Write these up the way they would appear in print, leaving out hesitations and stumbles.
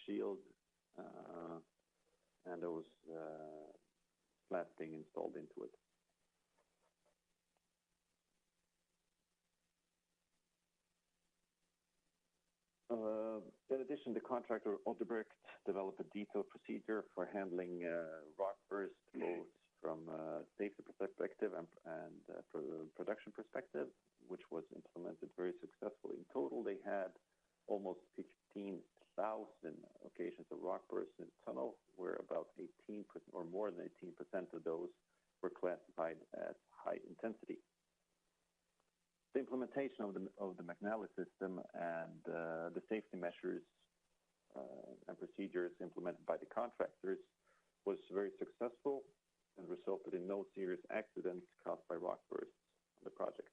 shield, and those slats being installed into it. In addition, the contractor Odebrecht developed a detailed procedure for handling rock bursts, both from a safety perspective and production perspective, which was implemented very successfully. In total, they had almost 15,000 occasions of rock bursts in the tunnel, where about 18% or more than 18% of those were classified as high intensity. The implementation of the MCNALLY system and the safety measures and procedures implemented by the contractors was very successful and resulted in no serious accidents caused by rock bursts on the project.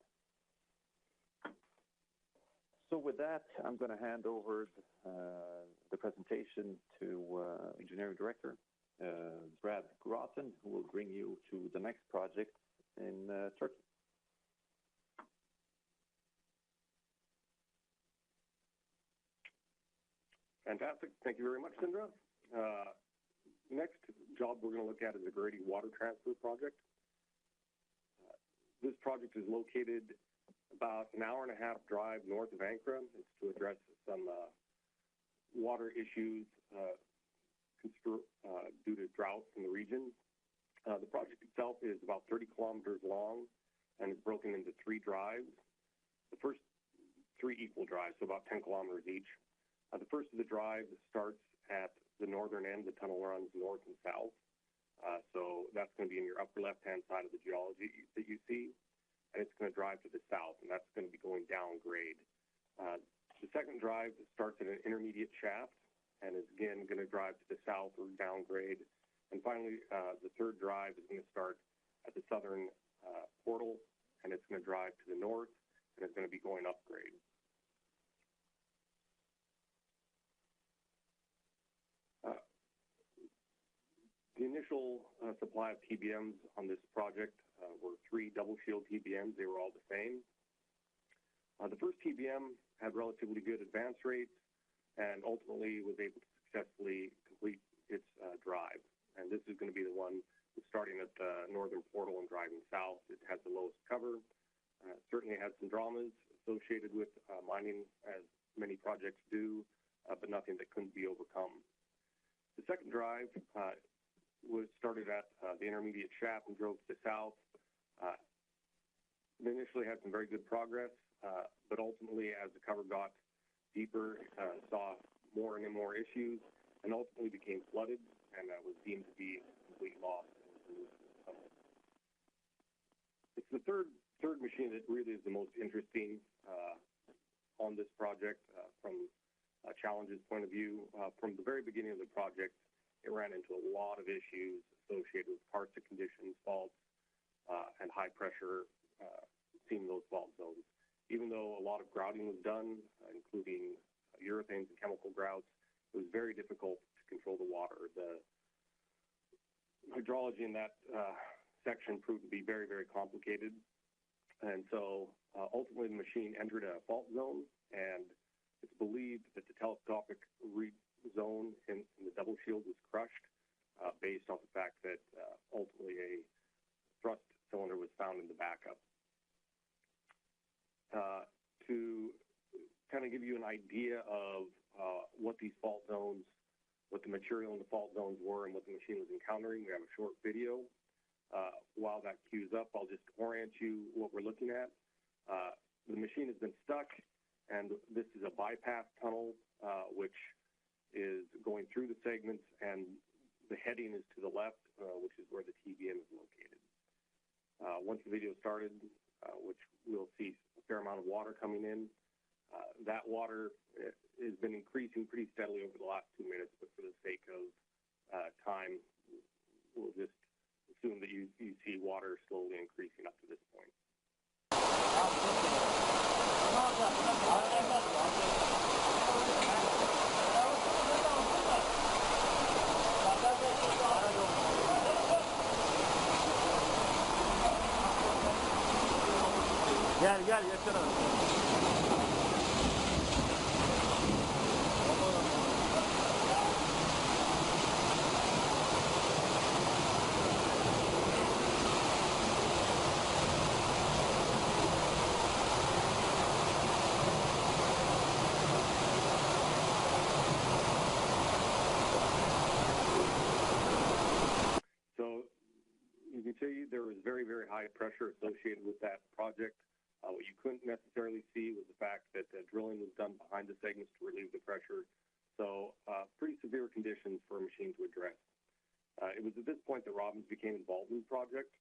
So with that, I'm going to hand over the presentation to Engineering Director Brad Groton, who will bring you to the next project in Turkey. Fantastic. Thank you very much, Sindre. Next job we're going to look at is the GEREDE water transfer project. This project is located about an hour-and-a-half drive north of Ankara. It's to address some water issues due to drought in the region. The project itself is about 30 kilometers long and is broken into 3 drives. The first 3 equal drives, so about 10 kilometers each. The first of the drive starts at the northern end. The tunnel runs north and south. So that's going to be in your upper left-hand side of the geology that you see. And it's going to drive to the south, and that's going to be going down grade. The second drive starts at an intermediate shaft and is, again, going to drive to the south or down grade. And finally, the third drive is going to start at the southern portal, and it's going to drive to the north, and it's going to be going upgrade. The initial supply of TBMs on this project were 3 double shield TBMs. They were all the same. The first TBM had relatively good advance rates and ultimately was able to successfully complete its drive. And this is going to be the one starting at the northern portal and driving south. It has the lowest cover. Certainly has some dramas associated with mining, as many projects do, but nothing that couldn't be overcome. The second drive was started at the intermediate shaft and drove to the south. They initially had some very good progress, but ultimately, as the cover got deeper, saw more and more issues, and ultimately became flooded, and was deemed to be a complete loss. It's the third machine that really is the most interesting on this project from a challenges point of view. From the very beginning of the project, it ran into a lot of issues associated with Karst conditions, faults, and high pressure seeing those fault zones. Even though a lot of grouting was done, including urethanes and chemical grouts, it was very difficult to control the water. The hydrology in that section proved to be very, very complicated. And so ultimately the machine entered a fault zone, and it's believed that the telescopic zone in the double shield was crushed based on the fact that ultimately a thrust cylinder was found in the backup. To kind of give you an idea of what these fault zones, what the material in the fault zones were and what the machine was encountering, we have a short video. While that queues up, I'll just orient you what we're looking at. The machine has been stuck, and this is a bypass tunnel, which is going through the segments, and the heading is to the left, which is where the TBM is located. Once the video started, which we'll see a fair amount of water coming in, that water has been increasing pretty steadily over the last 2 minutes, but for the sake of time, we'll just assume that you see water slowly increasing up to this point. Gel yakına. high pressure associated with that project. What you couldn't necessarily see was the fact that drilling was done behind the segments to relieve the pressure. So pretty severe conditions for a machine to address. It was at this point that Robbins became involved in the project.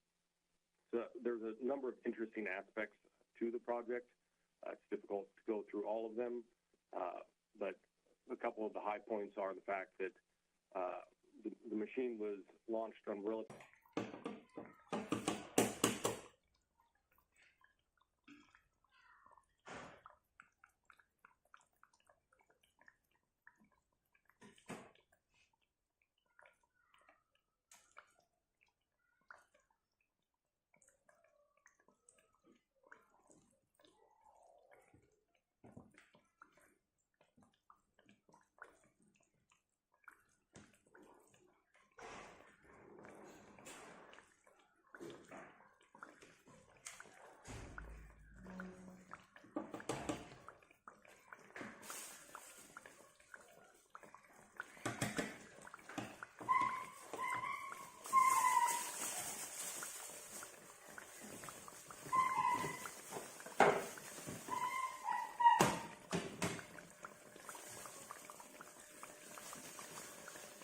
So there's a number of interesting aspects to the project. It's difficult to go through all of them, but a couple of the high points are the fact that the machine was launched on relative